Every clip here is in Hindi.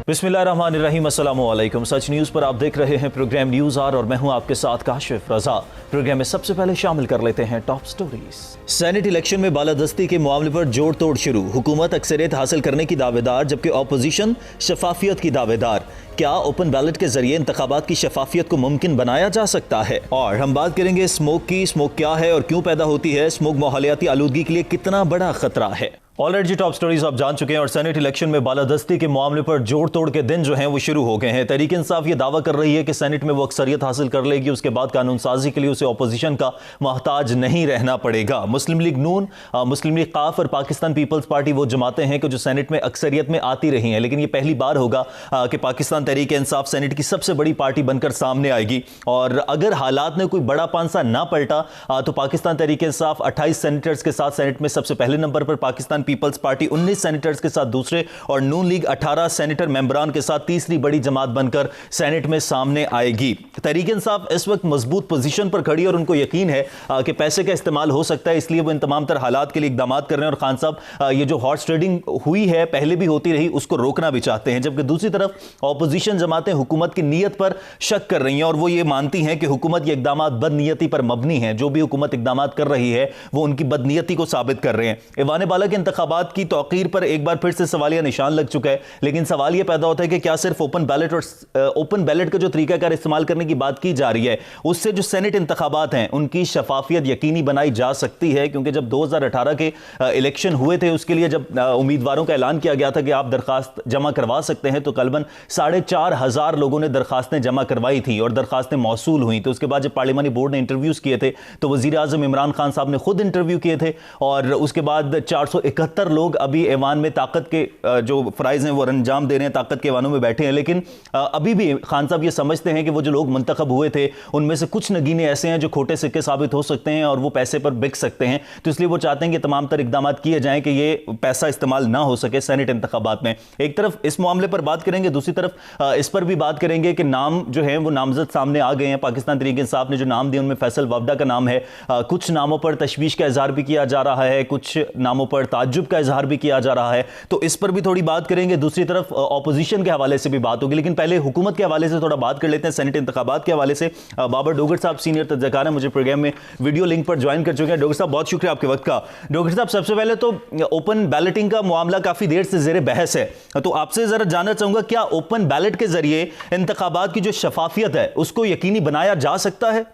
बिस्मिल्लाहिर्रहमानिर्रहीम, अस्सलामु अलैकुम। सच न्यूज़ पर आप देख रहे हैं प्रोग्राम न्यूज़ आर और मैं हूं आपके साथ काशिफ रजा। प्रोग्राम में सबसे पहले शामिल कर लेते हैं टॉप स्टोरीज। सेनेट इलेक्शन में बालादस्ती के मामले पर जोड़ तोड़ शुरू। हुकूमत अक्सरियत हासिल करने की दावेदार जबकि ऑपोजिशन शफाफियत की दावेदार। क्या ओपन बैलेट के जरिए इंतखाबात की शफाफियत को मुमकिन बनाया जा सकता है? और हम बात करेंगे स्मोक की। स्मोक क्या है और क्यों पैदा होती है? स्मोक माहौलियाती आलूदगी के लिए कितना बड़ा खतरा है? ऑलरेडी टॉप स्टोरीज आप जान चुके हैं और सेनेट इलेक्शन में बालादस्ती के मामले पर जोड़ तोड़ के दिन जो हैं वो शुरू हो गए हैं। तहरीक इंसाफ ये दावा कर रही है कि सेनेट में वो अक्सरियत हासिल कर लेगी, उसके बाद कानून साजी के लिए उसे ऑपोजिशन का मोहताज नहीं रहना पड़ेगा। मुस्लिम लीग नून, मुस्लिम लीग काफ और पाकिस्तान पीपल्स पार्टी वो जमातें हैं कि जो सेनेट में अक्सरियत में आती रही हैं, लेकिन ये पहली बार होगा कि पाकिस्तान तहरीक इंसाफ सेनेट की सबसे बड़ी पार्टी बनकर सामने आएगी। और अगर हालात में कोई बड़ा पांसा ना पलटा तो पाकिस्तान तहरीक इंसाफ 28 सेनेटर्स के साथ सेनेट में सबसे पहले नंबर पर, पाकिस्तान पीपल्स पार्टी 19 सेनेटर्स के साथ दूसरे और नून लीग 18 सेनेटर मेंबरान के साथ तीसरी बड़ी जमात बनकर सेनेट में सामने आएगी। तहरीक इंसाफ इस वक्त मजबूत पोजीशन पर खड़ी और उनको यकीन है कि पैसे का इस्तेमाल हो सकता है, इसलिए वो इन तमाम तर हालात के लिए इकदाम कर रहे हैं। और खान साहब ये जो हॉर्स ट्रेडिंग हुई है, पहले भी होती रही, उसको रोकना भी चाहते हैं। जबकि दूसरी तरफ ऑपोजिशन जमातें हुकूमत की नीयत पर शक कर रही हैं और वो ये मानती हैं कि हुकूमत ये इकदाम बदनीयती पर मबनी है। जो भी हुकूमत इकदाम कर रही है वो उनकी बदनीयती को साबित कर रहे हैं। ईवान बाला के इंतखाबात की तौकीर पर एक बार फिर से सवालिया निशान लग चुका है, लेकिन सवाल यह पैदा होता है कि क्या सिर्फ ओपन बैलेट और ओपन बैलेट का जो तरीकाकार इस्तेमाल करने की बात की जा रही है, उससे जो सेनेट इंतखाबात हैं उनकी शफाफियत यकीनी बनाई जा सकती है? क्योंकि जब 2018 के इलेक्शन हुए थे, उसके लिए जब उम्मीदवारों का ऐलान किया गया था कि आप दरखास्त जमा करवा सकते हैं, तो करीबन 4,500 लोगों ने दरखास्तें जमा करवाई थी और दरखास्तें मौसूल हुई। तो उसके बाद जब पार्लिमानी बोर्ड ने इंटरव्यूज किए थे तो वजीर आजम इमरान खान साहब ने खुद इंटरव्यू किए थे और उसके बाद 471 लोग अभी ऐवान में ताकत के जो फराइज हैं वो अंजाम दे रहे हैं, ताकत के ऐवानों में बैठे हैं। लेकिन अभी भी खान साहब ये समझते हैं कि वो जो लोग मुंतखब हुए थे उनमें से कुछ नगीने ऐसे हैं जो खोटे सिक्के साबित हो सकते हैं और वो पैसे पर बिक सकते हैं। तो इसलिए वो चाहते हैं कि तमाम तर इकदाम किए जाएं कि ये पैसा इस्तेमाल ना हो सके सेनेट इंतखाबात में। एक तरफ इस मामले पर बात करेंगे, दूसरी तरफ इस पर भी बात करेंगे कि नाम जो है वो नामजद सामने आ गए हैं। पाकिस्तान तहरीक इंसाफ ने जो नाम दिए उनमें फैसल वफदा का नाम है। कुछ नामों पर तशवीश का इजहार भी किया जा रहा है, कुछ नामों पर ताज्जुब का इजहार भी किया जा रहा है। तो इस पर भी थोड़ी बात करेंगे। दूसरी तरफ ऑपोजिशन के हवाले से भी बात होगी, लेकिन पहले हुकूमत के हवाले से थोड़ा बात कर लेते हैं। सेनेट इंतखाबात के हवाले से बाबर डोगर साहब सीनियर तज्ज़कार हैं, मुझे प्रोग्राम में वीडियो लिंक पर ज्वाइन कर चुके हैं। डोगर साहब बहुत शुक्रिया आपके वक्त का। डोगर साहब, सबसे पहले तो ओपन बैलेटिंग का मामला काफी देर से जेर बहस है, तो आपसे जरा जानना चाहूंगा क्या ओपन बैलेट के जरिए इंतखाबात की जो शफाफियत है उसको यकीनी बनाया जा सकता है?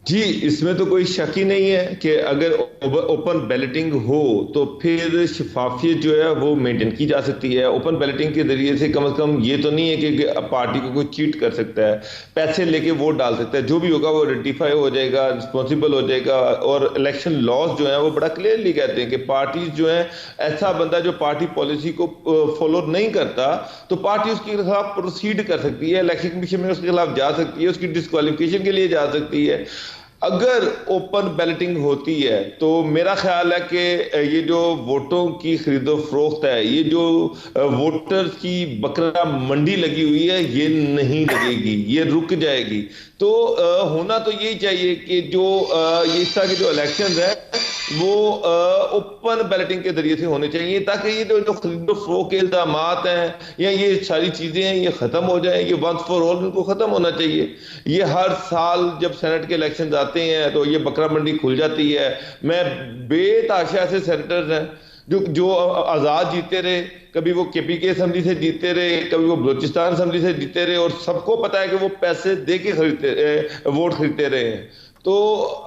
जी, इसमें तो कोई शक ही नहीं है कि अगर ओपन बैलेटिंग हो तो फिर शफाफियत जो है वो मेंटेन की जा सकती है। ओपन बैलेटिंग के जरिए से कम ये तो नहीं है कि पार्टी को कोई चीट कर सकता है, पैसे लेके वोट डाल सकता है। जो भी होगा वो आइडेंटिफाई हो जाएगा, रिस्पॉन्सिबल हो जाएगा। और इलेक्शन लॉज जो है वो बड़ा क्लियरली कहते हैं कि पार्टीज जो है, ऐसा बंदा जो पार्टी पॉलिसी को फॉलो नहीं करता तो पार्टी उसके खिलाफ प्रोसीड कर सकती है, इलेक्शन कमीशन में उसके खिलाफ जा सकती है, उसकी डिस्क्वालिफिकेशन के लिए जा सकती है। अगर ओपन बैलेटिंग होती है तो मेरा ख्याल है कि ये जो वोटों की खरीदो फरोख्त है, ये जो वोटर्स की बकरा मंडी लगी हुई है, ये नहीं लगेगी, ये रुक जाएगी। तो होना तो यही चाहिए कि जो ये इस तरह के जो इलेक्शन है वो ओपन बैलेटिंग के जरिए से होने चाहिए, ताकि ये जो खरीदो फरोख्त के इल्जाम हैं या ये सारी चीजें हैं ये खत्म हो जाए। ये वंस फॉर ऑल इनको खत्म होना चाहिए। ये हर साल जब सेनेट के इलेक्शन आते हैं तो ये बकरा मंडी खुल जाती है। मैं बेताशा से सेनेटर्स हैं जो आजाद जीते रहे, कभी वो केपीके असेंबली से जीते रहे, कभी वो बलूचिस्तान असेंबली से जीते रहे, और सबको पता है कि वो पैसे दे के वोट खरीदते रहे हैं। तो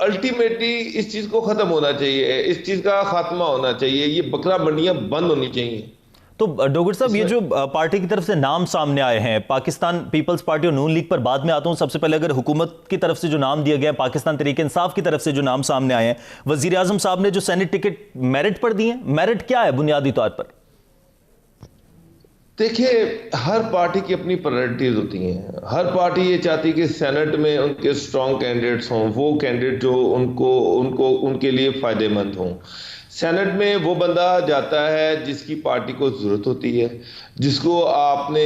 अल्टीमेटली इस चीज को खत्म होना चाहिए, इस चीज का खात्मा होना चाहिए, ये बकरा मंडियां बंद होनी चाहिए। तो डोगर साहब, ये जो पार्टी की तरफ से नाम सामने आए हैं, पाकिस्तान पीपल्स पार्टी और नून लीग पर बाद में आता हूं, सबसे पहले अगर हुकूमत की तरफ से जो नाम दिया गया, पाकिस्तान तहरीक इंसाफ की तरफ से जो नाम सामने आए हैं, वजीर आजम साहब ने जो सेनेट टिकट मेरिट पर दिए, मेरिट क्या है बुनियादी तौर पर? देखिए, हर पार्टी की अपनी प्रायोरिटीज होती हैं। हर पार्टी ये चाहती है कि सेनेट में उनके स्ट्रॉन्ग कैंडिडेट्स हों, वो कैंडिडेट जो उनको उनको उनके लिए फायदेमंद हों। सेनेट में वो बंदा जाता है जिसकी पार्टी को जरूरत होती है, जिसको आपने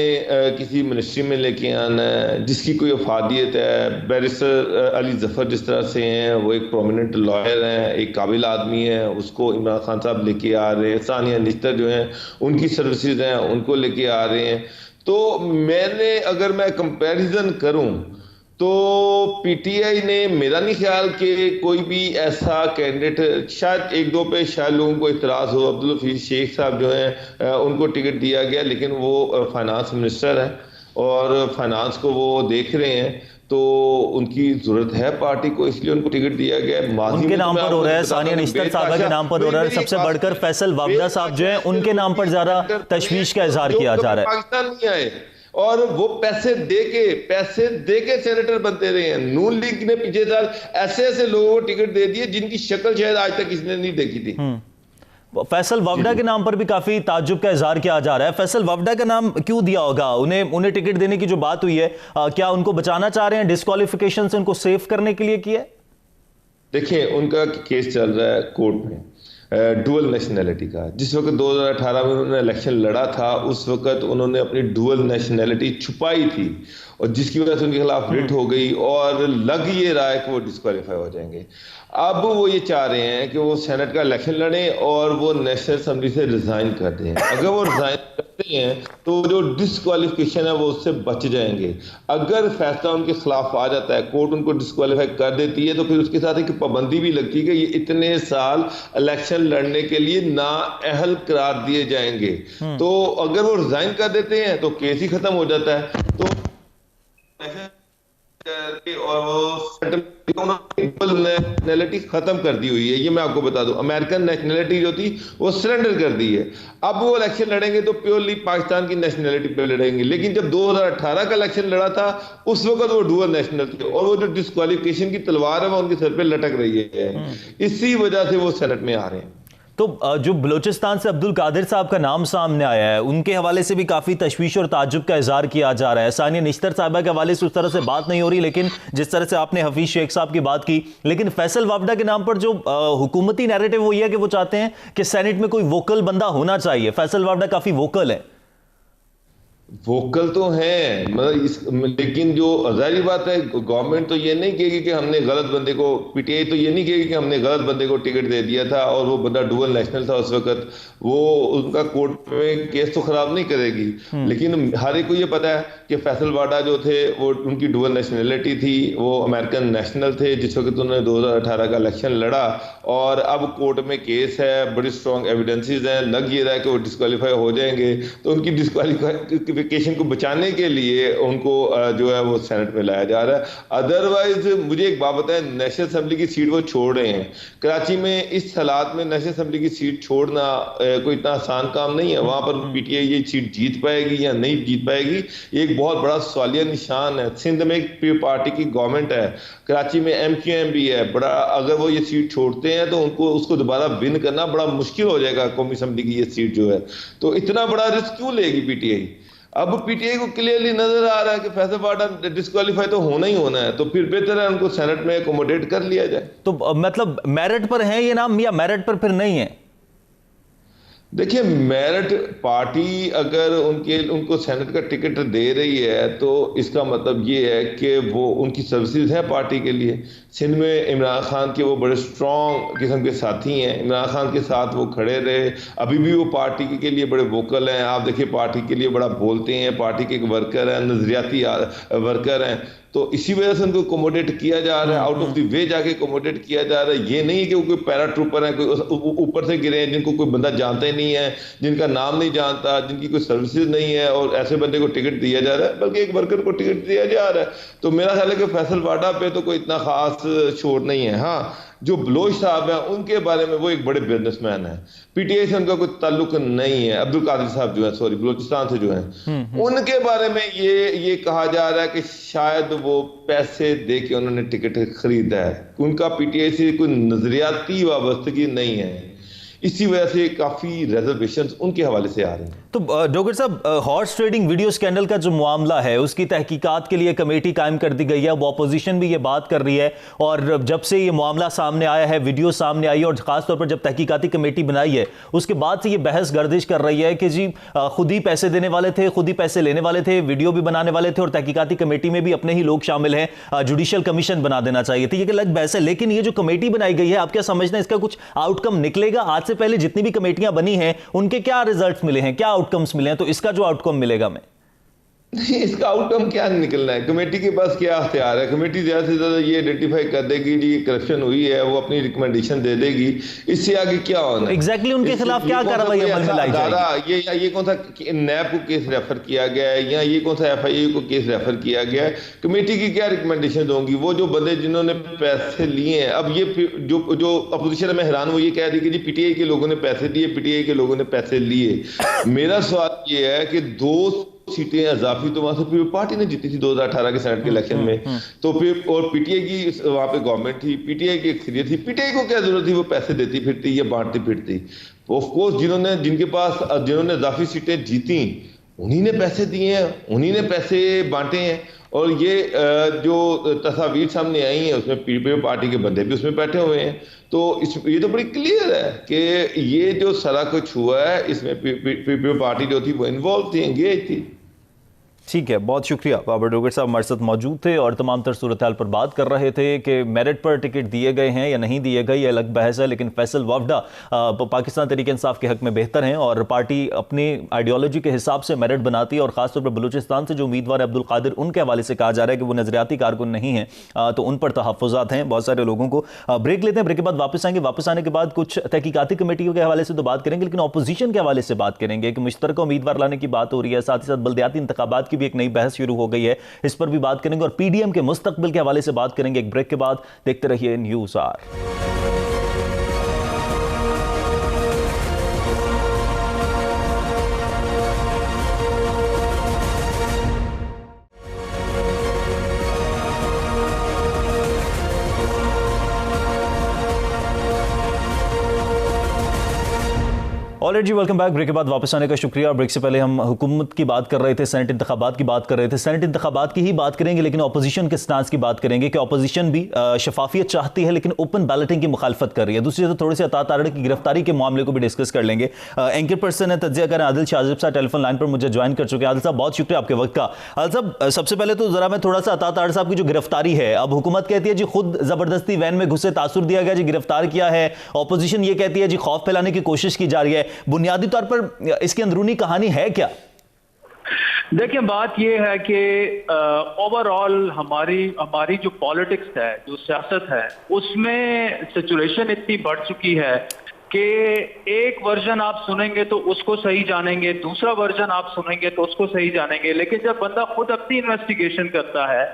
किसी मिनिस्ट्री में लेके आना है, जिसकी कोई अफादियत है। बैरिस्टर अली जफर जिस तरह से हैं, वो एक प्रोमिनेंट लॉयर हैं, एक काबिल आदमी है, उसको इमरान खान साहब लेके आ रहे हैं। सानिया निश्तर जो हैं, उनकी सर्विसेज हैं, उनको लेके आ रहे हैं। तो अगर मैं कंपैरिजन करूं तो पीटीआई ने, मेरा नहीं ख्याल कि कोई भी ऐसा कैंडिडेट, शायद एक दो पे शायद लोगों को इतराज हो, अब्दुल हफीज शेख साहब जो हैं उनको टिकट दिया गया, लेकिन वो फाइनेंस मिनिस्टर हैं और फाइनेंस को वो देख रहे हैं, तो उनकी जरूरत है पार्टी को, इसलिए उनको टिकट दिया गया है। उनके नाम पर हो रहा है, सानिया निश्तर साहबा के नाम पर हो रहा है, सबसे बढ़कर फैसल वावड़ा साहब जो हैं उनके नाम पर ज्यादा तशवीश का इजहार किया जा रहा है। पाकिस्तान नहीं आए और वो पैसे दे के सेनेटर बनते रहे हैं। नून लीग ने पिछले साल ऐसे ऐसे लोगों को टिकट दे दिए जिनकी शक्ल शायद आज तक किसी ने नहीं देखी थी। फैसल वावड़ा के नाम पर भी काफी ताज्जुब का इजहार किया जा रहा है। फैसल वावड़ा का नाम क्यों दिया होगा? उन्हें टिकट देने की जो बात हुई है, क्या उनको बचाना चाह रहे हैं, डिस्क्वालिफिकेशन से उनको सेव करने के लिए किया है? देखिए, उनका केस चल रहा है कोर्ट में डुअल नेशनैलिटी का। जिस वक्त 2018 में उन्होंने इलेक्शन लड़ा था, उस वक्त उन्होंने अपनी डुअल नेशनैलिटी छुपाई थी और जिसकी वजह से उनके खिलाफ रिट हो गई और लग ये रहा है कि वो डिस्क्वालीफाई हो जाएंगे। अब वो ये चाह रहे हैं कि वो सेनेट का इलेक्शन लड़ें और वो नेशनल असेंबली से रिजाइन कर दें। अगर वो रिजाइन करते हैं तो जो डिस्क्वालिफिकेशन है वो उससे बच जाएंगे। अगर फैसला उनके खिलाफ आ जाता है, कोर्ट उनको डिस्क्वालीफाई कर देती है, तो फिर उसके साथ एक पाबंदी भी लगती है कि ये इतने साल इलेक्शन लड़ने के लिए ना अहल करार दिए जाएंगे। तो अगर वो रिजाइन कर देते हैं तो केस ही खत्म हो जाता है। तो और वो नेशनैलिटी खत्म कर दी हुई है, ये मैं आपको बता दूं। अमेरिकन नेशनैलिटी जो थी वो सरेंडर कर दी है। अब वो इलेक्शन लड़ेंगे तो प्योरली पाकिस्तान की नेशनैलिटी पे लड़ेंगे। लेकिन जब 2018 का इलेक्शन लड़ा था उस वक्त वो डुअल नेशनल थे और वो जो डिस्क्वालिफिकेशन की तलवार है वो उनके सर पे लटक रही है। इसी वजह से वो सेनेट में आ रहे हैं। तो जो बलूचिस्तान से अब्दुल कादिर साहब का नाम सामने आया है, उनके हवाले से भी काफ़ी तशवीश और ताज्जुब का इजहार किया जा रहा है। सानिया निश्तर साहबा के हवाले से उस तरह से बात नहीं हो रही, लेकिन जिस तरह से आपने हफीज शेख साहब की बात की, लेकिन फैसल वावड़ा के नाम पर जो हुकूमती नैरेटिव वो ये है कि वो चाहते हैं कि सेनेट में कोई वोकल बंदा होना चाहिए। फैसल वावड़ा काफ़ी वोकल है। वोकल तो हैं, मतलब लेकिन जो जाहिर बात है, गवर्नमेंट तो ये नहीं कहेगी कि हमने गलत बंदे को, पीटीआई तो ये नहीं कहेगी कि हमने गलत बंदे को टिकट दे दिया था और वो बंदा डुअल नेशनल था उस वक्त। वो उनका कोर्ट में केस तो खराब नहीं करेगी, लेकिन हर एक को ये पता है कि फैसल वाडा जो थे वो उनकी डुअल नेशनैलिटी थी, वो अमेरिकन नेशनल थे जिस वक्त उन्होंने 2018 का इलेक्शन लड़ा। और अब कोर्ट में केस है, बड़ी स्ट्रॉन्ग एविडेंसेस हैं, लग ये रहा है कि वो डिस्क्वालीफाई हो जाएंगे। तो उनकी डिस्क्वालिफिकेशन को बचाने के लिए उनको जो है वो सेनेट में लाया जा रहा है। अदरवाइज मुझे एक बात बताएं, नेशनल असेंबली की सीट वो छोड़ रहे हैं। कराची में इस हालात में नेशनल असेंबली की सीट छोड़ना कोई इतना आसान काम नहीं है। वहां पर पीटीआई ये सीट जीत पाएगी या नहीं जीत पाएगी, एक बहुत बड़ा सवालिया निशान है। सिंध में एक पार्टी की गवर्नमेंट है, कराची में एमक्यूएम भी है। बड़ा, अगर वो ये सीट छोड़ते हैं तो उनको उसको दोबारा विन करना बड़ा मुश्किल हो जाएगा, कौमी असेंबली की ये सीट जो है। तो इतना बड़ा रिस्क क्यों लेगी पीटीआई? अब पीटीआई को क्लियरली नजर आ रहा है कि फैसल वाडा डिस्क्वालीफाई तो होना ही होना है, तो फिर बेहतर है उनको सेनेट में अकोमोडेट कर लिया जाए। तो मतलब मेरिट पर है ये नाम या मेरिट पर फिर नहीं है? देखिए, मेरिट पार्टी अगर उनको सेनेट का टिकट दे रही है तो इसका मतलब ये है कि वो उनकी सर्विसेज है पार्टी के लिए। सिंध में इमरान खान के वो बड़े स्ट्रॉन्ग किस्म के साथी हैं, इमरान खान के साथ वो खड़े रहे, अभी भी वो पार्टी के लिए बड़े वोकल हैं। आप देखिए, पार्टी के लिए बड़ा बोलते हैं, पार्टी के एक वर्कर हैं, नजरियाती वर्कर हैं। तो इसी वजह से उनको अकोमोडेट किया जा रहा है, आउट ऑफ द वे जाके अकोमोडेट किया जा रहा है। ये नहीं है कि वो कोई पैरा ट्रूपर है, कोई ऊपर से गिरे हैं जिनको कोई बंदा जानता ही नहीं है, जिनका नाम नहीं जानता, जिनकी कोई सर्विसेज नहीं है, और ऐसे बंदे को टिकट दिया जा रहा है, बल्कि एक वर्कर को टिकट दिया जा रहा है। तो मेरा ख्याल है कि फैसल वाडा पे तो कोई इतना खास शोर नहीं है। हाँ, जो बलोच साहब हैं उनके बारे में, वो एक बड़े बिजनेसमैन हैं, पीटीआई से उनका कोई ताल्लुक नहीं है। अब्दुल कादिर साहब जो है, सॉरी, बलोचिस्तान से जो हैं, उनके बारे में ये कहा जा रहा है कि शायद वो पैसे दे के उन्होंने टिकट खरीदा है। उनका पीटीआई से कोई नजरियाती वाबस्तगी नहीं है। इसी वजह से काफी रिजर्वेशंस उनके हवाले से आ रही हैं। तो डॉक्टर साहब, हॉर्स ट्रेडिंग वीडियो स्कैंडल का जो मामला है उसकी तहकीकात के लिए कमेटी कायम कर दी गई है। वो अपोजिशन भी ये बात कर रही है, और जब से ये मामला सामने आया है, वीडियो सामने आई है, और खासतौर पर जब तहकीकाती कमेटी बनाई है उसके बाद से ये बहस गर्दिश कर रही है कि जी खुद ही पैसे देने वाले थे, खुद ही पैसे लेने वाले थे, वीडियो भी बनाने वाले थे, और तहकीकाती कमेटी में भी अपने ही लोग शामिल हैं, जुडिशियल कमीशन बना देना चाहिए था। ये अलग बहस है, लेकिन ये जो कमेटी बनाई गई है, आप क्या समझते हैं इसका कुछ आउटकम निकलेगा? आज से पहले जितनी भी कमेटियां बनी हैं उनके क्या रिजल्ट्स मिले हैं, क्या आउटकम्स मिले हैं, तो इसका जो आउटकम मिलेगा मैं नहीं, इसका आउटकम क्या निकलना है? कमेटी के पास क्या अख्तियार है? कमेटी ज्यादा से ज्यादा ये आइडेंटिफाई कर देगी जी करप्शन हुई है, वो अपनी रिकमेंडेशन दे देगी, इससे आगे क्या होना है? एग्जैक्टली उनके खिलाफ क्या कार्रवाई अमल में लाई जाएगी? ये कौन सा नैब को केस रेफर किया गया है, या ये कौन सा FIA को केस रेफर किया गया है? कमेटी की क्या रिकमेंडेशन होंगी? वो जो बंदे जिन्होंने पैसे लिए हैं, अब ये जो अपोजिशन में हैरान वो ये कह रही कि जी PTI के लोगों ने पैसे दिए, PTI के लोगों ने पैसे लिए। मेरा सवाल ये है कि 2 सीटें इजाफी तो वहां से पीपल पार्टी ने जीती थी 2018 के सेनेट के इलेक्शन में, तो फिर और PTI की वहां पे गवर्नमेंट थी, PTI की अक्सरियत थी, PTI को क्या जरूरत थी वो पैसे देती फिरती या बांटती फिरती? ऑफ कोर्स जिन्होंने इजाफी सीटें जीती उन्हीं ने पैसे दिए हैं, उन्हीं ने पैसे बांटे हैं, और ये जो तस्वीर सामने आई है उसमें पीपल पार्टी के बंदे भी उसमें बैठे हुए हैं। तो ये तो बड़ी क्लियर है कि ये जो सारा कुछ हुआ है इसमें पीपल पार्टी जो थी वो इन्वॉल्व थी, एंगेज थी। ठीक है, बहुत शुक्रिया। बाबर डोगर साहब हमारे साथ मौजूद थे और तमाम तर सूरत हाल पर बात कर रहे थे कि मेरिट पर टिकट दिए गए हैं या नहीं दिए गए, ये अलग बहस है, लेकिन फैसल वावडा पाकिस्तान तहरीक इंसाफ के हक में बेहतर हैं और पार्टी अपनी आइडियोलॉजी के हिसाब से मेरिट बनाती है। और खासतौर पर बलूचिस्तान से जो उम्मीदवार अब्दुल कादिर, उनके हवाले से कहा जा रहा है कि वो नजरियाती कारकुन नहीं है, तो उन पर तहफ़्फ़ुज़ात हैं बहुत सारे लोगों को। ब्रेक लेते हैं, ब्रेक के बाद वापस आएंगे। वापस आने के बाद कुछ तहकीकाती कमेटियों के हवाले से तो बात करेंगे, लेकिन अपोजिशन के हवाले से बात करेंगे कि मुश्तरका उम्मीदवार लाने की बात हो रही है, साथ ही साथ बल्दियाती इंतखाबात की भी एक नई बहस शुरू हो गई है, इस पर भी बात करेंगे, और PDM के मुस्तकबिल के हवाले से बात करेंगे। एक ब्रेक के बाद देखते रहिए news R. Already welcome back. Break के बाद वापस आने का शुक्रिया। ब्रेक से पहले हम हुकूमत की बात कर रहे थे, सेनेट इंतखाबात की बात कर रहे थे। सेनेट इंतखाबात की ही बात करेंगे, लेकिन अपोजिशन के स्टांस की बात करेंगे कि अपोजिशन भी शफाफियत चाहती है लेकिन ओपन बैलेटिंग की मुखालफत कर रही है। दूसरी तरफ थोड़े से अता तारड़ की गिरफ्तारी के मामले को भी डिस्कस कर लेंगे। एंकर पर्सन है तज्जिया करें आदिल शाजिब साहब, टेलीफोन लाइन पर मुझे ज्वाइन कर चुके हैं। आदिल साहब, बहुत शुक्रिया आपके वक्त का। आदिल साहब, सबसे पहले तो जरा मैं थोड़ा सा अता तारड़ साहब की जो गिरफ्तारी है, अब हुकूमत कहती है जी खुद जबरदस्ती वैन में घुसे, तासुर दिया गया जी, गिरफ्तार किया है। अपोजिशन ये कहती है जी खौफ फैलाने की कोशिश की जा रही है। बुनियादी तौर पर इसकी अंदरूनी कहानी है क्या? देखिए, बात यह है कि ओवरऑल हमारी जो पॉलिटिक्स है, जो सियासत है, उसमें सिचुएशन इतनी बढ़ चुकी है कि एक वर्जन आप सुनेंगे तो उसको सही जानेंगे, दूसरा वर्जन आप सुनेंगे तो उसको सही जानेंगे, लेकिन जब बंदा खुद अपनी इन्वेस्टिगेशन करता है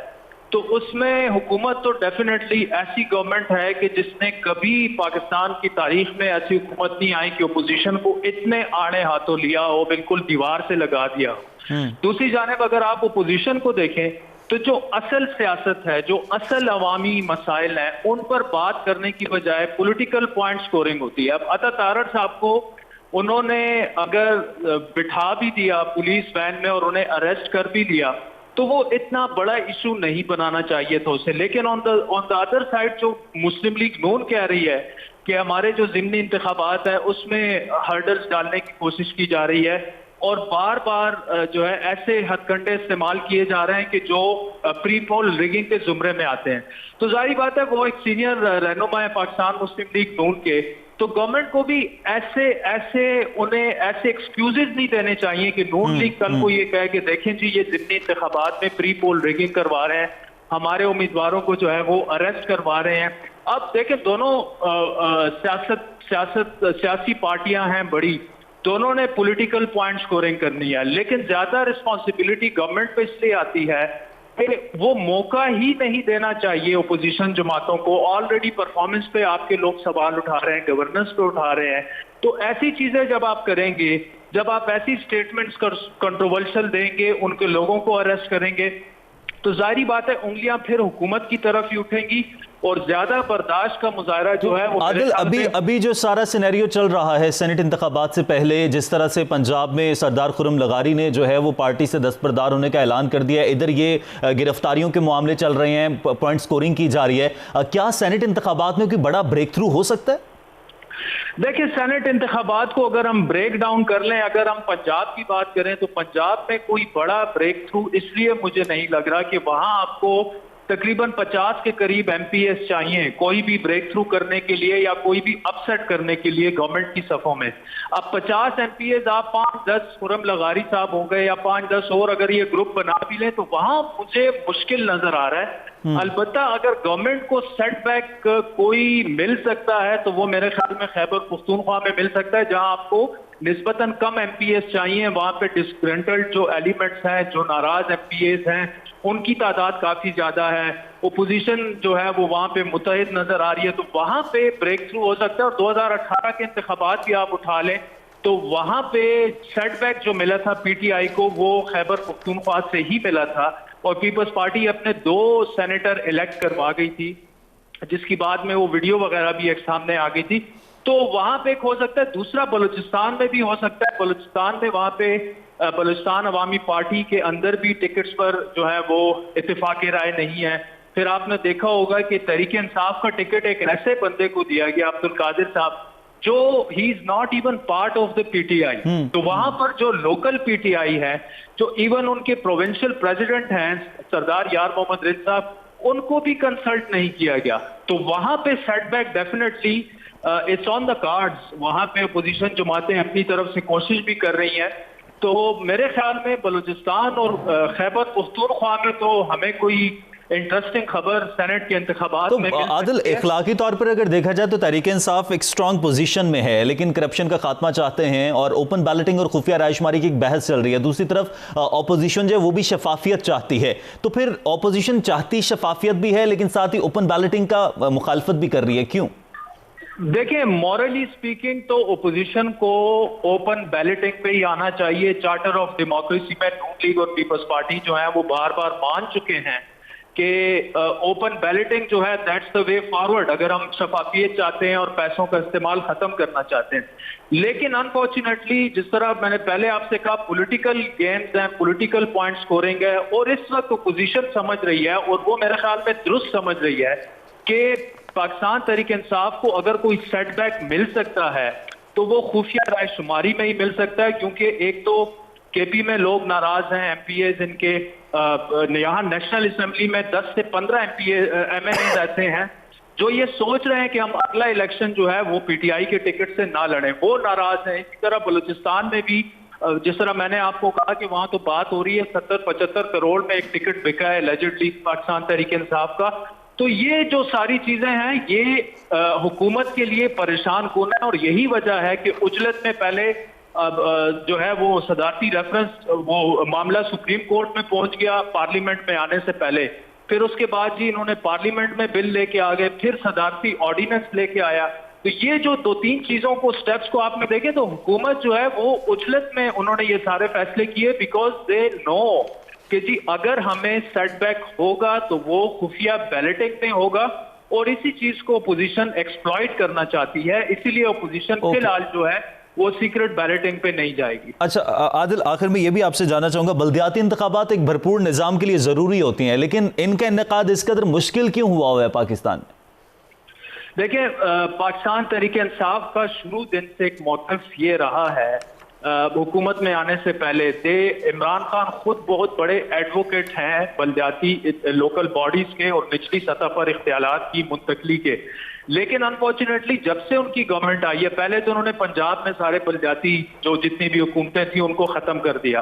तो उसमें हुकूमत तो डेफिनेटली ऐसी गवर्नमेंट है कि जिसने कभी पाकिस्तान की तारीख में ऐसी हुकूमत नहीं आई कि ओपोजिशन को इतने आड़े हाथों लिया हो, बिल्कुल दीवार से लगा दिया हो। दूसरी जानिब अगर आप ओपोजिशन को देखें तो जो असल सियासत है, जो असल अवामी मसाइल हैं, उन पर बात करने की बजाय पॉलिटिकल पॉइंट स्कोरिंग होती है। अब अता तारड़ साहब को उन्होंने अगर बिठा भी दिया पुलिस वैन में और उन्हें अरेस्ट कर भी लिया तो वो इतना बड़ा इशू नहीं बनाना चाहिए था उसे। लेकिन ऑन द अदर साइड जो मुस्लिम लीग नून कह रही है कि हमारे जो ज़िमनी इंतखाबात है उसमें हर्डल्स डालने की कोशिश की जा रही है और बार बार जो है ऐसे हथकंडे इस्तेमाल किए जा रहे हैं कि जो प्री पोल रिगिंग के जुमरे में आते हैं, तो जाहिर बात है वो एक सीनियर रहनुमा है पाकिस्तान मुस्लिम लीग नून के, तो गवर्नमेंट को भी उन्हें ऐसे एक्सक्यूजेस नहीं देने चाहिए कि नून लीग कल को ये कहे कि देखें जी ये ज़िमनी इंतखाबात में प्री पोल रिगिंग करवा रहे हैं, हमारे उम्मीदवारों को जो है वो अरेस्ट करवा रहे हैं। अब देखें दोनों सियासी पार्टियां हैं बड़ी, दोनों ने पॉलिटिकल पॉइंट स्कोरिंग करनी है, लेकिन ज्यादा रिस्पॉन्सिबिलिटी गवर्नमेंट पे इसलिए आती है कि वो मौका ही नहीं देना चाहिए ओपोजिशन जमातों को। ऑलरेडी परफॉर्मेंस पे आपके लोग सवाल उठा रहे हैं, गवर्नेंस पे उठा रहे हैं, तो ऐसी चीजें जब आप करेंगे, जब आप ऐसी स्टेटमेंट्स कंट्रोवर्शियल देंगे, उनके लोगों को अरेस्ट करेंगे, तो जाहिर बात है उंगलियां फिर हुकूमत की तरफ ही उठेंगी और ज्यादा बर्दाश्त का मुजाहरा जो है वो आदिल, अभी जो सारा सिनेरियो चल रहा है सेनेट इंतखाबात से पहले, जिस तरह से पंजाब में सरदार खुर्रम लगारी ने जो है वो पार्टी से दस्तबरदार होने का ऐलान कर दिया, इधर ये गिरफ्तारियों के मामले चल रहे हैं, पॉइंट स्कोरिंग की जा रही है, क्या सेनेट इंतखाबात में कोई बड़ा ब्रेक थ्रू हो सकता है? देखिए, सेनेट इंतखाबात को अगर हम ब्रेक डाउन कर लें, अगर हम पंजाब की बात करें तो पंजाब में कोई बड़ा ब्रेक थ्रू इसलिए मुझे नहीं लग रहा कि वहां आपको तकरीबन 50 के करीब एमपीएस चाहिए कोई भी ब्रेक थ्रू करने के लिए या कोई भी अपसेट करने के लिए गवर्नमेंट की सफों में। अब 50 एमपीएस आप 5-10 खुर्रम लगारी साहब हो गए या 5-10 और अगर ये ग्रुप बना भी लें तो वहां मुझे मुश्किल नजर आ रहा है। अलबत्ता अगर गवर्नमेंट को सेटबैक कोई मिल सकता है तो वो मेरे ख्याल में खैबर पख्तूनख्वा में मिल सकता है, जहां आपको निस्बतन कम एमपीएस चाहिए, वहां पे डिस्ग्रेंटल्ड जो एलिमेंट्स हैं, जो नाराज एमपीएस हैं, उनकी तादाद काफी ज्यादा है, ओपोजिशन जो है वो वहां पे मुतहिद नजर आ रही है, तो वहां पे ब्रेक थ्रू हो सकता है। और 2018 के इंतखाबात भी आप उठा लें तो वहां पे सेटबैक जो मिला था पीटीआई को वो खैबर पख्तूनख्वा से ही मिला था और पीपल्स पार्टी अपने 2 सेनेटर इलेक्ट करवा गई थी, जिसकी बाद में वो वीडियो वगैरह भी एक सामने आ गई थी। तो वहां पे एक हो सकता है, दूसरा बलूचिस्तान में भी हो सकता है। बलूचिस्तान में वहां पे बलूचिस्तान अवामी पार्टी के अंदर भी टिकट्स पर जो है वो इत्तेफाक राय नहीं है। फिर आपने देखा होगा कि तहरीक इंसाफ का टिकट एक ऐसे बंदे को दिया गया, अब्दुल कादिर साहब, जो he is not even part of the PTI. तो वहां पर जो लोकल पीटीआई है, जो इवन उनके प्रोविंशियल प्रेसिडेंट हैं सरदार यार मोहम्मद रिज साहब, उनको भी कंसल्ट नहीं किया गया। तो वहां पे setback definitely it's on the cards. वहां पे अपोजिशन जमातें अपनी तरफ से कोशिश भी कर रही हैं। तो मेरे ख्याल में बलूचिस्तान और खैबर पख्तूनख्वा में तो हमें कोई इंटरेस्टिंग खबर सेनेट के इंतखाबात तो में मिल आदिल, सकती है। इखलाकी तौर पर अगर देखा जाए तो तहरीक इंसाफ एक स्ट्रांग पोजीशन में है, लेकिन करप्शन का खात्मा चाहते हैं और ओपन बैलेटिंग और खुफिया रायशुमारी की एक बहस चल रही है। दूसरी तरफ ऑपोजिशन जो है वो भी शफाफियत चाहती है। तो फिर ऑपोजिशन चाहती शफाफियत भी है लेकिन साथ ही ओपन बैलेटिंग का मुखालफत भी कर रही है, क्यों? देखिए, मॉरली स्पीकिंग तो ओपोजिशन को ओपन बैलेटिंग पे ही आना चाहिए। चार्टर ऑफ डेमोक्रेसी में नून लीग और पीपल्स पार्टी जो है वो बार बार मान चुके हैं कि ओपन बैलेटिंग जो है दैट्स द वे फॉरवर्ड, अगर हम शफाफियत चाहते हैं और पैसों का इस्तेमाल खत्म करना चाहते हैं। लेकिन अनफॉर्चुनेटली, जिस तरह मैंने पहले आपसे कहा, पॉलिटिकल गेम्स हैं, पॉलिटिकल पॉइंट स्कोरिंग है, और इस वक्त ओपोजिशन समझ रही है और वो मेरे ख्याल में दुरुस्त समझ रही है कि पाकिस्तान तहरीक इंसाफ को अगर कोई सेटबैक मिल सकता है तो वो खुफिया रायशुमारी में ही मिल सकता है, क्योंकि एक तो केपी में लोग नाराज हैं, एमपीएस इनके यहाँ नेशनल असेंबली में 10 से 15 एमएनएज ऐसे हैं जो ये सोच रहे हैं कि हम अगला इलेक्शन जो है वो पीटीआई के टिकट से ना लड़ें, वो नाराज हैं। इसी तरह बलूचिस्तान में भी जिस तरह मैंने आपको कहा कि वहां तो बात हो रही है 70-75 करोड़ में एक टिकट बिका है एलिजिडली पाकिस्तान तहरीक इंसाफ का। तो ये जो सारी चीजें हैं ये हुकूमत के लिए परेशान कौन है, और यही वजह है कि उजलत में पहले जो है वो सदारती रेफरेंस वो मामला सुप्रीम कोर्ट में पहुंच गया पार्लियामेंट में आने से पहले, फिर उसके बाद जी इन्होंने पार्लियामेंट में बिल लेके आ गए, फिर सदारती ऑर्डिनेंस लेके आया। तो ये जो 2-3 चीजों को स्टेप्स को आपने देखे तो हुकूमत जो है वो उजलत में उन्होंने ये सारे फैसले किए, बिकॉज दे नो कि जी अगर हमें सेटबैक होगा तो वो खुफिया बैलेटिंग में होगा, और इसी चीज को अपोजिशन एक्सप्लॉइट करना चाहती है, इसीलिए अपोजिशन फिलहाल जो है वो सीक्रेट बैलेटिंग पे नहीं जाएगी। अच्छा आदिल, आखिर में ये भी आपसे जानना चाहूंगा, बल्दियाती इंतखाबात एक भरपूर निजाम के लिए जरूरी होती हैं, लेकिन इनका इनेकाद इस कदर मुश्किल क्यों हुआ है पाकिस्तान में? देखिए, पाकिस्तान तहरीक इंसाफ का शुरू दिन से एक मोटिव ये रहा है, हुकूमत में आने से पहले से इमरान खान खुद बहुत बड़े एडवोकेट हैं बलदियाती लोकल बॉडीज के और निचली सतह पर इख्तियारात की मुंतकली के। लेकिन अनफॉर्चुनेटली जब से उनकी गवर्नमेंट आई है, पहले तो उन्होंने पंजाब में सारे बलदियाती जो जितनी भी हुकूमतें थी उनको खत्म कर दिया।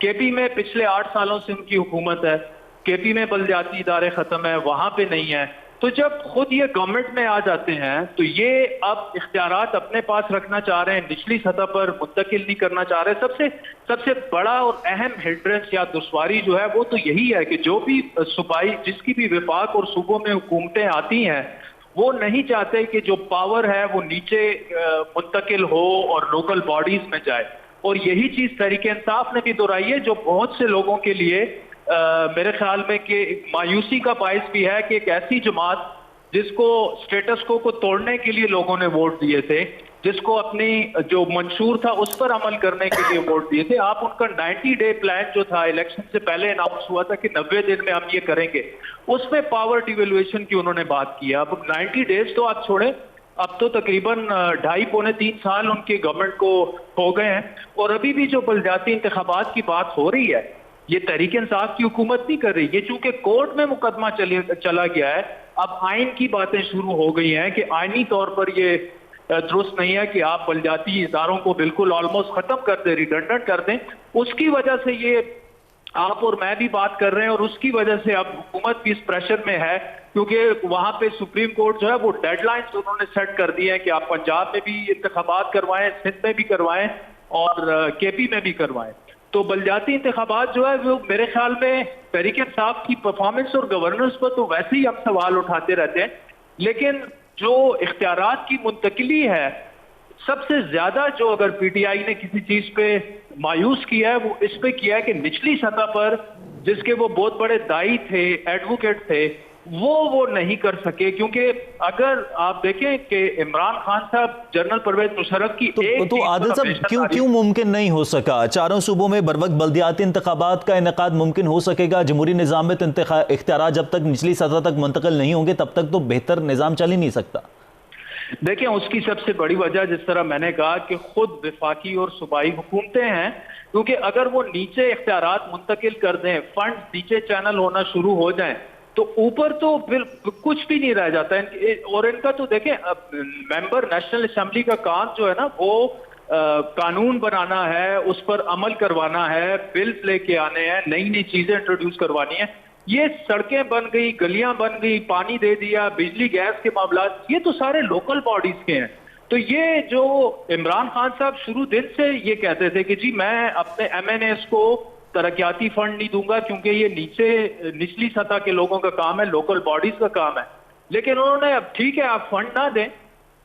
केपी में पिछले 8 सालों से उनकी हुकूमत है, केपी में बलदियाती इदारे खत्म है, वहां पे नहीं है। तो जब खुद ये गवर्नमेंट में आ जाते हैं तो ये अब इख्तियारात अपने पास रखना चाह रहे हैं, निचली सतह पर मुंतकिल नहीं करना चाह रहे। सबसे बड़ा और अहम हिंड्रेंस या दुश्वारी जो है वो तो यही है कि जो भी सूबाई जिसकी भी विफाक और सूबों में हुकूमतें आती हैं वो नहीं चाहते कि जो पावर है वो नीचे मुंतकिल हो और लोकल बॉडीज में जाए, और यही चीज तहरीक इंसाफ ने भी दोहराई है, जो बहुत से लोगों के लिए मेरे ख्याल में कि मायूसी का बायस भी है कि एक ऐसी जमात जिसको स्टेटस को तोड़ने के लिए लोगों ने वोट दिए थे, जिसको अपनी जो मंशूर था उस पर अमल करने के लिए वोट दिए थे, आप उनका 90 डे प्लान जो था इलेक्शन से पहले अनाउंस हुआ था कि 90 दिन में हम ये करेंगे, उसमें पावर डिवैल्यूएशन की उन्होंने बात की। अब 90 डेज तो आप छोड़े, अब तो तकरीबन 2.5-3 साल उनकी गवर्नमेंट को हो गए हैं और अभी भी जो बलदियाती इंतखाबात की बात हो रही है, ये तहरीक इंसाफ की हुकूमत नहीं कर रही। ये चूंकि कोर्ट में मुकदमा चला गया है, अब आइन की बातें शुरू हो गई हैं कि आइनी तौर पर ये दुरुस्त नहीं है कि आप बलदियाती इदारों को बिल्कुल ऑलमोस्ट खत्म कर दें, रिडंडेंट कर दें। उसकी वजह से ये आप और मैं भी बात कर रहे हैं और उसकी वजह से अब हुकूमत भी इस प्रेशर में है, क्योंकि वहां पे सुप्रीम कोर्ट जो है वो डेडलाइंस उन्होंने सेट कर दी है कि आप पंजाब में भी इंतखाबात करवाएं, सिंध में भी करवाएं और केपी में भी करवाएं। तो बलदियाती इंतखाबात जो है वो मेरे ख्याल में तहरीक इंसाफ की परफॉर्मेंस और गवर्नेंस पर तो वैसे ही हम सवाल उठाते रहते हैं, लेकिन जो इख्तियारात की मुंतकिली है, सबसे ज्यादा जो अगर पीटीआई ने किसी चीज पे मायूस किया है वो इस पे किया है कि निचली सतह पर जिसके वो बहुत बड़े दाई थे, एडवोकेट थे, वो नहीं कर सके। क्योंकि अगर आप देखें कि इमरान खान साहब जनरल परवेज मुशर्रफ की तो आदिल साहब क्यों मुमकिन नहीं हो सका? चारों सूबों में बर वक्त बल्दियाती इंतखाबात का इनेकाद मुमकिन हो सकेगा। जमहूरी निज़ाम में तो इख्तियार जब तक निचली सतह तक मुंतकिल नहीं होंगे तब तक तो बेहतर निज़ाम चल ही नहीं सकता। देखिए, उसकी सबसे बड़ी वजह जिस तरह मैंने कहा कि खुद वफाकी और सूबाई हुकूमतें हैं, क्योंकि अगर वो नीचे इख्तियारात मुंतकिल कर दें, फंड नीचे चैनल होना शुरू हो जाएं, तो ऊपर तो फिर कुछ भी नहीं रह जाता है। और इनका तो देखें, मेंबर नेशनल असेंबली का काम जो है ना, वो कानून बनाना है, उस पर अमल करवाना है, बिल्स लेके आने हैं, नई नई चीजें इंट्रोड्यूस करवानी है। ये सड़कें बन गई, गलियां बन गई, पानी दे दिया, बिजली गैस के मामला, ये तो सारे लोकल बॉडीज के हैं। तो ये जो इमरान खान साहब शुरू दिन से ये कहते थे कि जी मैं अपने MNAs को तरक्याती फंड नहीं दूंगा क्योंकि ये निचली सतह के लोगों का काम है, लोकल बॉडीज का काम है। लेकिन उन्होंने अब ठीक है आप फंड ना दें,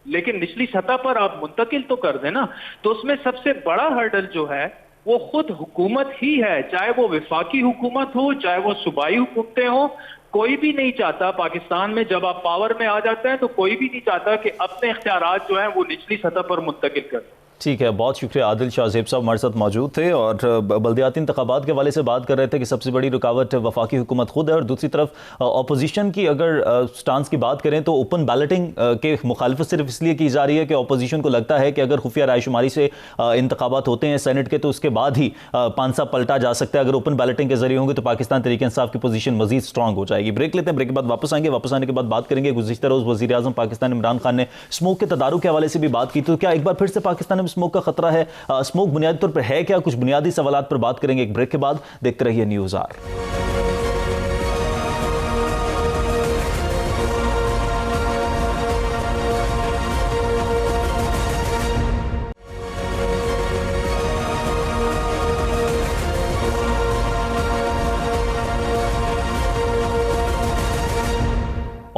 लेकिन निचली सतह पर आप मुंतकिल तो कर दें ना। तो उसमें सबसे बड़ा हर्डल जो है वो खुद हुकूमत ही है, चाहे वो वफाकी हुकूमत हो, चाहे वो सूबाई हुकूमतें हो। कोई भी नहीं चाहता पाकिस्तान में जब आप पावर में आ जाते हैं तो कोई भी नहीं चाहता कि अपने इख्तियारात जो हैं वो निचली सतह पर मुंतकिल कर। ठीक है, बहुत शुक्रिया। आदिल शाहजेब साहब हमारे साथ मौजूद थे और बल्दियाती इंतखाबात के हवाले से बात कर रहे थे कि सबसे बड़ी रुकावट वफाकी हुकूमत खुद है, और दूसरी तरफ अपोजिशन की अगर स्टांस की बात करें तो ओपन बैलेटिंग के मुखालफत सिर्फ इसलिए की जा रही है कि अपोजिशन को लगता है कि अगर खुफिया रायशुमारी से इंतखाबात होते हैं सेनेट के तो उसके बाद ही पांसा पलटा जा सकता है। अगर ओपन बैलेटिंग के जरिए होंगे तो पाकिस्तान तहरीक इंसाफ की पोजीशन मजीद स्ट्रांग हो जाएगी। ब्रेक लेते हैं, ब्रेक के बाद वापस आएंगे। वापस आने के बाद बात करेंगे, गुज़िश्ता रोज़ वज़ीर आज़म पाकिस्तान इमरान खान ने स्मोक के तदारुक के हवाले से भी बात की, तो क्या एक बार फिर से पाकिस्तान में स्मोक का खतरा है? स्मोक बुनियादी तौर पर है क्या? कुछ बुनियादी सवालात पर बात करेंगे एक ब्रेक के बाद। देखते रहिए news R.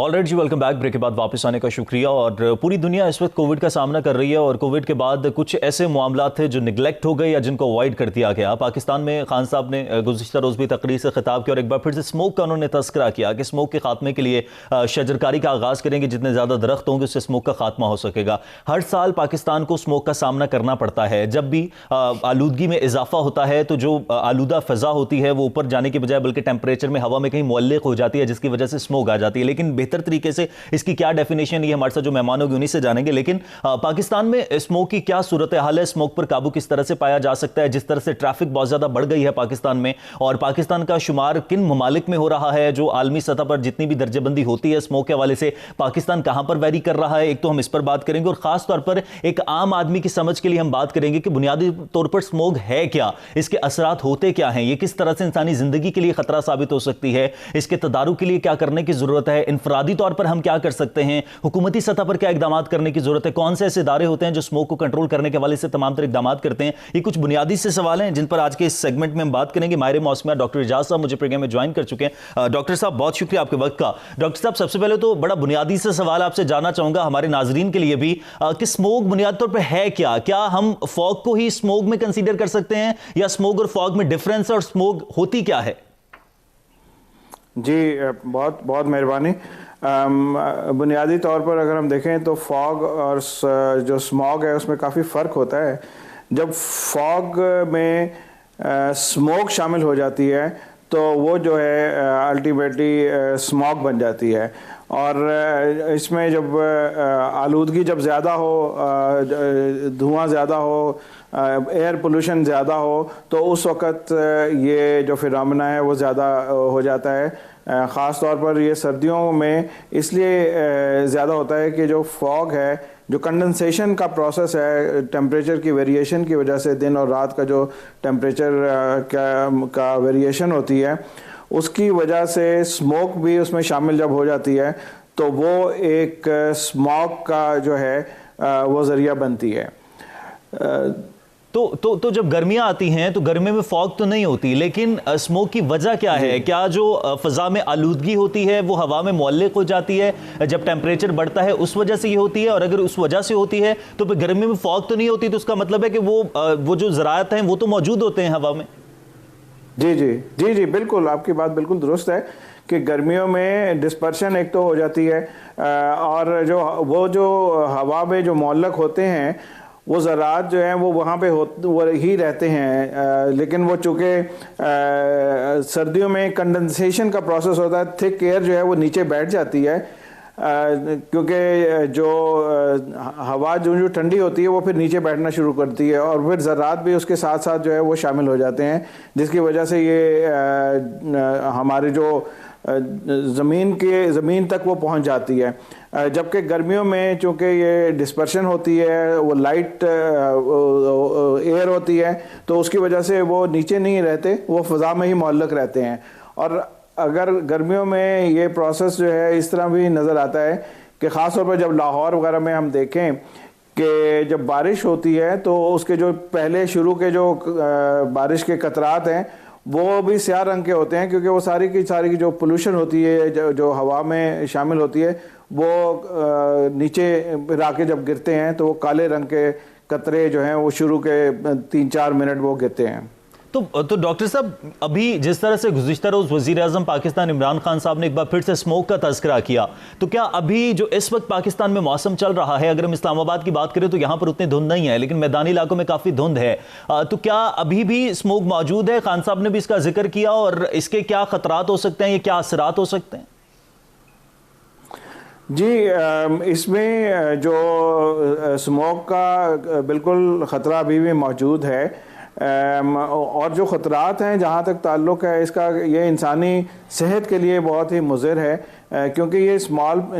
Alright ji, welcome back. Break के बाद वापस आने का शुक्रिया। और पूरी दुनिया इस वक्त कोविड का सामना कर रही है और कोविड के बाद कुछ ऐसे मामलात थे जो निगलेक्ट हो गए या जिनको अवॉइड कर दिया गया। पाकिस्तान में खान साहब ने गुज़िश्ता रोज़ भी तकरीर से खिताब किया और एक बार फिर से स्मोक का उन्होंने तस्करा किया कि स्मोक के खात्मे के लिए शजरकारी का आगाज़ करेंगे। जितने ज़्यादा दरख्त होंगे उससे स्मोक का खात्मा हो सकेगा। हर साल पाकिस्तान को स्मोक का सामना करना पड़ता है। जब भी आलूदगी में इजाफा होता है तो जो आलूदा फ़ज़ा होती है वो ऊपर जाने के बजाय बल्कि टेम्परेचर में हवा में कहीं मुअल्लिक़ हो जाती है, जिसकी वजह से स्मोक आ जाती है। लेकिन बेहतर तरीके से इसकी क्या डेफिनेशन, ये हमारे साथ जो मेहमान होंगे उन्हीं से जानेंगे। लेकिन पाकिस्तान में स्मोक की क्या सूरत हाल है? स्मोक पर काबू किस तरह से पाया जा सकता है? जिस तरह से ट्रैफिक बहुत ज्यादा बढ़ गई है पाकिस्तान में, और पाकिस्तान का शुमार किन ममालिक में हो रहा है, जो आलमी सतह पर जितनी भी दर्जेबंदी होती है स्मोक के हवाले से पाकिस्तान कहां पर वेरी कर रहा है, एक तो हम इस पर बात करेंगे और खास तौर पर एक आम आदमी की समझ के लिए हम बात करेंगे कि बुनियादी तौर पर स्मोक है क्या, इसके असरात होते क्या हैं, ये किस तरह से इंसानी जिंदगी के लिए खतरा साबित हो सकती है, इसके तदारुक के लिए क्या करने की जरूरत है, इनफरादी तौर पर हम क्या कर सकते हैं, हुकूमती सतह पर क्या इकदाम करने की जरूरत है, कौन से ऐसे इदारे होते हैं जो स्मोक को कंट्रोल करने के हवाले से तमाम तरह इकदाम करते हैं। ये कुछ बुनियादी से सवाल हैं जिन पर आज के इस सेगमेंट में हम बात करेंगे। माहिर मौसमियात डॉक्टर इजाज साहब मुझे प्रोग्राम में ज्वाइन कर चुके हैं। डॉक्टर साहब बहुत शुक्रिया आपके वक्त का। डॉक्टर साहब सबसे पहले तो बड़ा बुनियादी से सवाल आपसे जानना चाहूंगा हमारे नाजरीन के लिए भी कि स्मोक बुनियादी तौर पर है क्या? क्या हम फॉग को ही स्मोक में कंसीडर कर सकते हैं या स्मोक और फॉग में डिफरेंस, और स्मोक होती क्या है? जी बहुत बहुत मेहरबानी। बुनियादी तौर पर अगर हम देखें तो फॉग और जो स्मॉग है उसमें काफ़ी फ़र्क होता है। जब फॉग में स्मोक शामिल हो जाती है तो वो जो है अल्टीमेटली स्मॉग बन जाती है। और इसमें जब आलूदगी जब ज़्यादा हो, धुआं ज़्यादा हो, एयर पोल्यूशन ज़्यादा हो, तो उस वक़्त ये जो फिनोमेना है वो ज़्यादा हो जाता है। ख़ास तौर पर ये सर्दियों में इसलिए ज़्यादा होता है कि जो फॉग है, जो कंडेंसेशन का प्रोसेस है, टेम्परेचर की वेरिएशन की वजह से दिन और रात का जो टेम्परेचर का वेरिएशन होती है, उसकी वजह से स्मोक भी उसमें शामिल जब हो जाती है तो वो एक स्मॉग का जो है वो ज़रिया बनती है। तो जब गर्मियां आती हैं तो गर्मी में फॉग तो नहीं होती, लेकिन स्मोक की वजह क्या है? क्या जो फ़ज़ा में आलूदगी होती है वो हवा में मुअल्लिक़ हो जाती है जब टेम्परेचर बढ़ता है, उस वजह से ये होती है? और अगर उस वजह से होती है तो फिर गर्मी में फॉग तो नहीं होती, तो उसका मतलब है कि वो जो ज़राअत हैं वो तो मौजूद होते हैं हवा में। जी जी जी जी बिल्कुल, आपकी बात बिल्कुल दुरुस्त है कि गर्मियों में डिस्पर्शन एक तो हो जाती है, और जो हवा में जो मुअल्लक़ होते हैं वो ज़रात जो हैं वो वहाँ पे वो ही रहते हैं, लेकिन वो चूँकि सर्दियों में कंडेंसेशन का प्रोसेस होता है, थिक एयर जो है वो नीचे बैठ जाती है, क्योंकि जो हवा जो ठंडी होती है वो फिर नीचे बैठना शुरू करती है और फिर ज़रात भी उसके साथ साथ जो है वो शामिल हो जाते हैं, जिसकी वजह से ये हमारे जो ज़मीन तक वो पहुंच जाती है। जबकि गर्मियों में चूँकि ये डिस्पर्शन होती है, वो लाइट एयर होती है, तो उसकी वजह से वो नीचे नहीं रहते, वो फ़ज़ा में ही मुअल्लक़ रहते हैं। और अगर गर्मियों में ये प्रोसेस जो है इस तरह भी नज़र आता है कि ख़ास तौर पर जब लाहौर वगैरह में हम देखें कि जब बारिश होती है तो उसके जो पहले शुरू के जो बारिश के कतरात हैं वो भी स्याह रंग के होते हैं, क्योंकि वो सारी की जो पोल्यूशन होती है जो हवा में शामिल होती है वो नीचे आके जब गिरते हैं तो वो काले रंग के कतरे जो हैं वो शुरू के 3-4 मिनट वो गिरते हैं। तो डॉक्टर साहब, अभी जिस तरह से गुज़िश्ता रोज़ वज़ीर-ए-आज़म पाकिस्तान इमरान खान साहब ने एक बार फिर से स्मोक का तज़किरा किया, तो क्या अभी जो इस वक्त पाकिस्तान में मौसम चल रहा है, अगर हम इस्लामाबाद की बात करें तो यहाँ पर उतनी धुंध नहीं है, लेकिन मैदानी इलाकों में काफ़ी धुंध है, तो क्या अभी भी स्मोक मौजूद है? खान साहब ने भी इसका जिक्र किया, और इसके क्या ख़तरात हो सकते हैं, ये क्या असरात हो सकते हैं? जी, इसमें जो स्मोक का बिल्कुल ख़तरा अभी भी मौजूद है, और जो ख़तरात हैं जहाँ तक ताल्लुक़ है इसका, ये इंसानी सेहत के लिए बहुत ही मुज़िर है, क्योंकि ये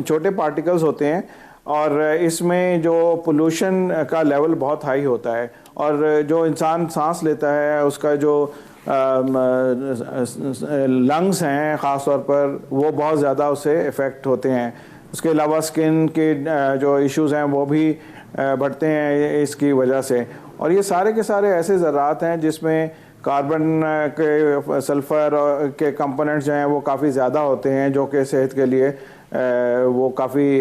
छोटे पार्टिकल्स होते हैं और इसमें जो पोल्यूशन का लेवल बहुत हाई होता है, और जो इंसान सांस लेता है उसका जो लंग्स हैं ख़ास तौर पर वो बहुत ज़्यादा उससे इफ़ेक्ट होते हैं। उसके अलावा स्किन के जो इश्यूज़ हैं वो भी बढ़ते हैं इसकी वजह से। और ये सारे के सारे ऐसे ज़रात हैं जिसमें कार्बन के, सल्फ़र के कंपोनेंट्स जो हैं वो काफ़ी ज़्यादा होते हैं, जो कि सेहत के लिए वो काफ़ी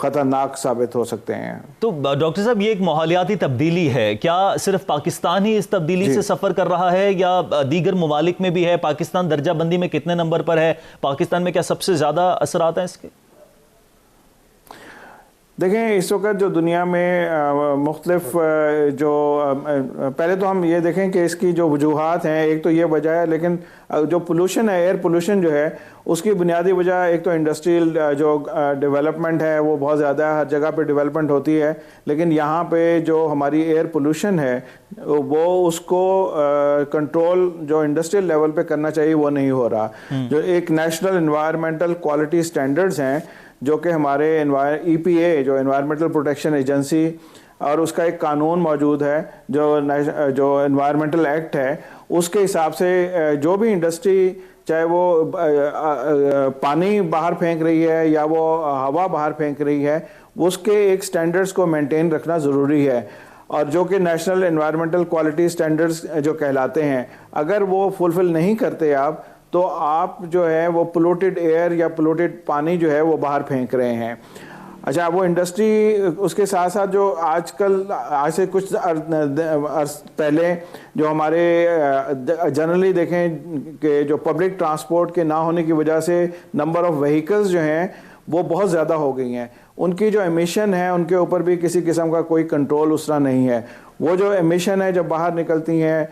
ख़तरनाक साबित हो सकते हैं। तो डॉक्टर साहब, ये एक माहौलियाती तब्दीली है, क्या सिर्फ पाकिस्तान ही इस तब्दीली से सफ़र कर रहा है या दीगर ममालिक में भी है? पाकिस्तान दर्जा बंदी में कितने नंबर पर है? पाकिस्तान में क्या सबसे ज़्यादा असरात हैं इसके? देखें, इस वक्त जो दुनिया में मुख्तलिफ जो पहले तो हम ये देखें कि इसकी जो वजूहात हैं, एक तो ये वजह है, लेकिन जो पोल्यूशन है, एयर पोल्यूशन जो है, उसकी बुनियादी वजह एक तो इंडस्ट्रियल जो डेवलपमेंट है वो बहुत ज़्यादा है, हर जगह पे डेवलपमेंट होती है, लेकिन यहाँ पे जो हमारी एयर पोल्यूशन है वो उसको कंट्रोल जो इंडस्ट्रियल लेवल पे करना चाहिए वो नहीं हो रहा। जो एक नेशनल एनवायरमेंटल क्वालिटी स्टैंडर्ड्स हैं जो कि हमारे EPA जो एनवायरमेंटल प्रोटेक्शन एजेंसी, और उसका एक कानून मौजूद है जो एनवायरमेंटल एक्ट है, उसके हिसाब से जो भी इंडस्ट्री, चाहे वो पानी बाहर फेंक रही है या वो हवा बाहर फेंक रही है, उसके एक स्टैंडर्ड्स को मेंटेन रखना ज़रूरी है। और जो कि नेशनल एनवायरमेंटल क्वालिटी स्टैंडर्ड्स जो कहलाते हैं, अगर वो फुलफिल नहीं करते आप, तो आप जो है वो पोल्यूटेड एयर या पोल्यूटेड पानी जो है वो बाहर फेंक रहे हैं। अच्छा, वो इंडस्ट्री, उसके साथ साथ जो आज से कुछ पहले जो हमारे जनरली देखें कि जो पब्लिक ट्रांसपोर्ट के ना होने की वजह से नंबर ऑफ़ व्हीकल्स जो हैं वो बहुत ज़्यादा हो गई हैं। उनकी जो एमिशन है उनके ऊपर भी किसी किस्म का कोई कंट्रोल उस तरह नहीं है। वो जो एमिशन है जब बाहर निकलती हैं,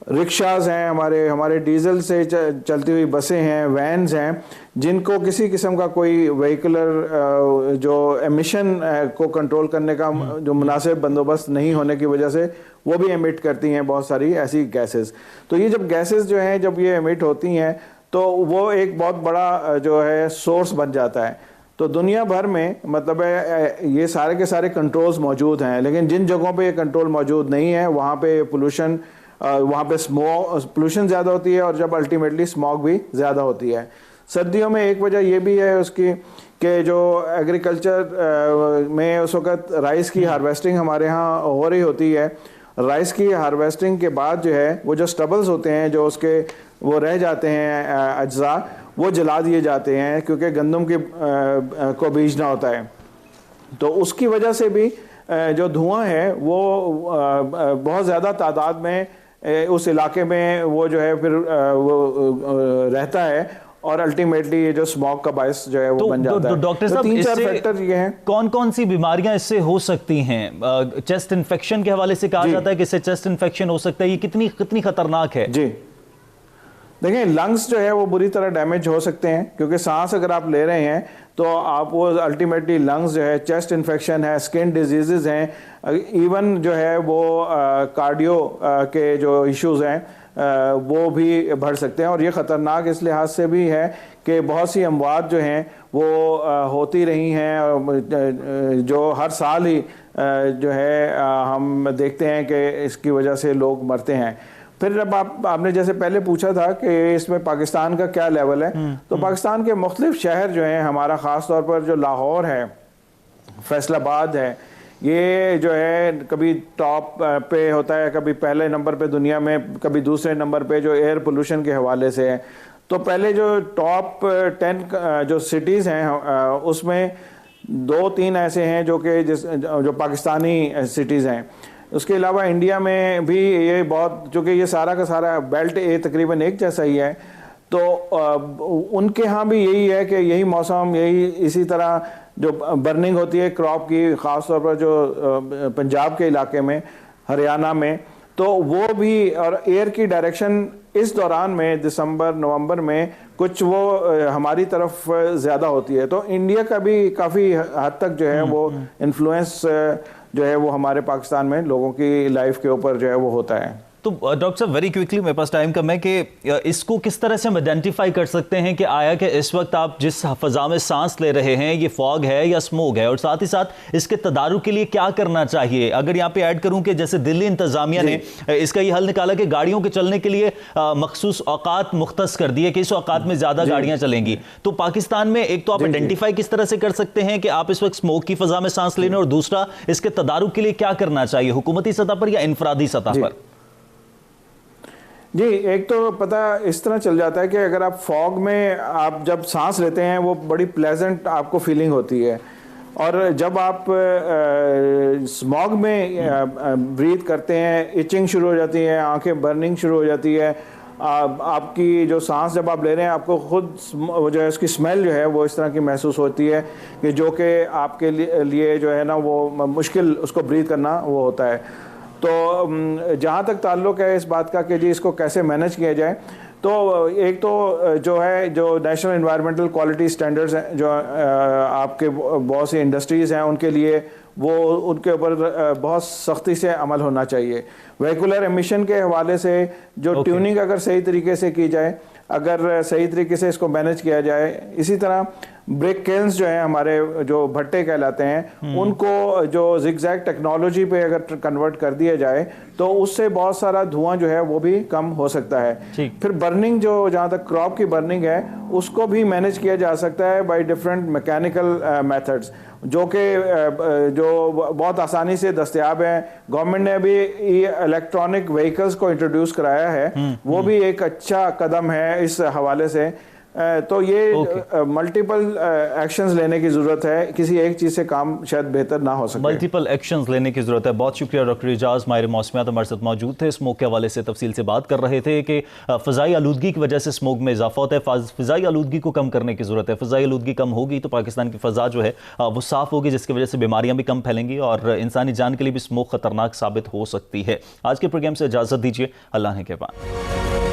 रिक्शाज हैं, हमारे डीजल से चलती हुई बसें हैं, वैन्स हैं, जिनको किसी किस्म का कोई व्हीकुलर जो एमिशन को कंट्रोल करने का जो मुनासिब बंदोबस्त नहीं होने की वजह से वो भी एमिट करती हैं बहुत सारी ऐसी गैसेस। तो ये जब गैसेस जो हैं जब ये एमिट होती हैं तो वो एक बहुत बड़ा जो है सोर्स बन जाता है। तो दुनिया भर में मतलब है ये सारे के सारे कंट्रोल्स मौजूद हैं, लेकिन जिन जगहों पे ये कंट्रोल मौजूद नहीं है वहाँ पे पोल्यूशन, वहाँ पे पोल्यूशन ज़्यादा होती है और जब अल्टीमेटली स्मॉग भी ज़्यादा होती है। सर्दियों में एक वजह ये भी है उसकी कि जो एग्रीकल्चर में उस वक्त राइस की हार्वेस्टिंग हमारे यहाँ हो रही होती है। राइस की हार्वेस्टिंग के बाद जो है वो जो स्टबल्स होते हैं, जो उसके वो रह जाते हैं अज्जा, वो जला दिए जाते हैं क्योंकि गंदम की को बीजना होता है। तो उसकी वजह से भी जो धुआं है वो बहुत ज़्यादा तादाद में उस इलाके में वो जो है फिर वो रहता है और अल्टीमेटली ये जो स्मॉग का बायस जो है वो बन जाता है। डॉक्टर साहब, 3-4 फैक्टर ये हैं। कौन कौन सी बीमारियां इससे हो सकती हैं? चेस्ट इन्फेक्शन के हवाले से कहा जाता है कि इससे चेस्ट इन्फेक्शन हो सकता है, ये कितनी खतरनाक है? जी देखिए, लंग्स जो है वो बुरी तरह डैमेज हो सकते हैं क्योंकि सांस अगर आप ले रहे हैं तो आप वो अल्टीमेटली लंग्स जो है, चेस्ट इन्फेक्शन है, स्किन डिजीज़ हैं, इवन जो है वो कार्डियो के जो इश्यूज़ हैं वो भी बढ़ सकते हैं। और ये ख़तरनाक इस लिहाज से भी है कि बहुत सी अमवात जो हैं वो होती रही हैं, जो हर साल ही जो है हम देखते हैं कि इसकी वजह से लोग मरते हैं। फिर जब आपने जैसे पहले पूछा था कि इसमें पाकिस्तान का क्या लेवल है, तो पाकिस्तान के मुख्तलिफ शहर जो हैं, हमारा ख़ास तौर पर जो लाहौर है, फैसलाबाद है, ये जो है कभी टॉप पे होता है, कभी पहले नंबर पे दुनिया में, कभी दूसरे नंबर पे जो एयर पोल्यूशन के हवाले से है। तो पहले जो टॉप 10 जो सिटीज़ हैं उसमें 2-3 ऐसे हैं जो पाकिस्तानी सिटीज़ हैं। उसके अलावा इंडिया में भी ये बहुत, चूँकि ये सारा का सारा बेल्ट तकरीबन एक जैसा ही है, तो उनके यहाँ भी यही है कि यही मौसम, यही इसी तरह जो बर्निंग होती है क्रॉप की, ख़ास तौर पर जो पंजाब के इलाके में, हरियाणा में, तो वो भी, और एयर की डायरेक्शन इस दौरान में दिसंबर नवंबर में कुछ वो हमारी तरफ ज़्यादा होती है। तो इंडिया का भी काफ़ी हद तक जो है वो इन्फ्लुएंस जो है वो हमारे पाकिस्तान में लोगों की लाइफ के ऊपर जो है वो होता है। तो डॉक्टर साहब, वेरी क्विकली, मेरे पास टाइम कम है, कि इसको किस तरह से हम आइडेंटिफाई कर सकते हैं कि आया कि इस वक्त आप जिस फ़ज़ा में सांस ले रहे हैं ये फॉग है या स्मोक है, और साथ ही साथ इसके तदारुक के लिए क्या करना चाहिए? अगर यहाँ पे ऐड करूं कि जैसे दिल्ली इंतज़ामिया ने इसका ये हल निकाला कि गाड़ियों के चलने के लिए मखसूस औकात मुख्तस कर दिए कि इस औकात में ज़्यादा गाड़ियाँ चलेंगी, तो पाकिस्तान में एक तो आप आइडेंटिफाई किस तरह से कर सकते हैं कि आप इस वक्त स्मोक की फ़ज़ा में सांस ले रहे हैं, और दूसरा इसके तदारुक के लिए क्या करना चाहिए हुकूमती सतह पर या इनफरादी सतह पर? जी, एक तो पता इस तरह चल जाता है कि अगर आप फॉग में आप जब सांस लेते हैं वो बड़ी प्लेजेंट आपको फीलिंग होती है, और जब आप स्मॉग में ब्रीथ करते हैं, इचिंग शुरू हो जाती है, आंखें बर्निंग शुरू हो जाती है, आपकी जो सांस जब आप ले रहे हैं आपको खुद जो है उसकी स्मेल जो है वो इस तरह की महसूस होती है कि जो कि आपके लिए जो है ना वो मुश्किल उसको ब्रीथ करना वो होता है। तो जहाँ तक ताल्लुक़ है इस बात का कि जी इसको कैसे मैनेज किया जाए, तो एक तो जो है जो नेशनल एनवायरमेंटल क्वालिटी स्टैंडर्ड्स हैं, जो आपके बहुत सी इंडस्ट्रीज़ हैं उनके लिए, वो उनके ऊपर बहुत सख्ती से अमल होना चाहिए। व्हीकुलर एमिशन के हवाले से जो ट्यूनिंग अगर सही तरीके से की जाए, अगर सही तरीके से इसको मैनेज किया जाए, इसी तरह ब्रेक केल्स जो हैं हमारे जो भट्टे कहलाते हैं, उनको जो जिगजैग टेक्नोलॉजी पे अगर कन्वर्ट कर दिया जाए तो उससे बहुत सारा धुआं जो है वो भी कम हो सकता है। फिर बर्निंग, जो जहाँ तक क्रॉप की बर्निंग है उसको भी मैनेज किया जा सकता है बाय डिफरेंट मैकेनिकल मेथड्स, जो कि जो बहुत आसानी से दस्तयाब हैं। गवर्नमेंट ने अभी इलेक्ट्रॉनिक व्हीकल्स को इंट्रोड्यूस कराया है, वो भी एक अच्छा कदम है इस हवाले से। तो ये मल्टीपल एक्शंस लेने की ज़रूरत है, किसी एक चीज़ से काम शायद बेहतर ना हो सके। मल्टीपल एक्शंस लेने की ज़रूरत है। बहुत शुक्रिया डॉक्टर इजाज़, माहिर मौसमियात हमारे साथ मौजूद थे। स्मोक के हवाले से तफसील से बात कर रहे थे कि फ़ज़ाई आलूदगी की वजह से स्मोक में इजाफा होता है। फ़ज़ाई आलूदगी को कम करने की ज़रूरत है। फ़ज़ाई आलूदगी कम होगी तो पाकिस्तान की फ़ज़ा जो है वो साफ़ होगी, जिसकी वजह से बीमारियाँ भी कम फैलेंगी और इंसानी जान के लिए भी स्मोक ख़तरनाक साबित हो सकती है। आज के प्रोग्राम से इजाज़त दीजिए, अल्लाह ने के बाद।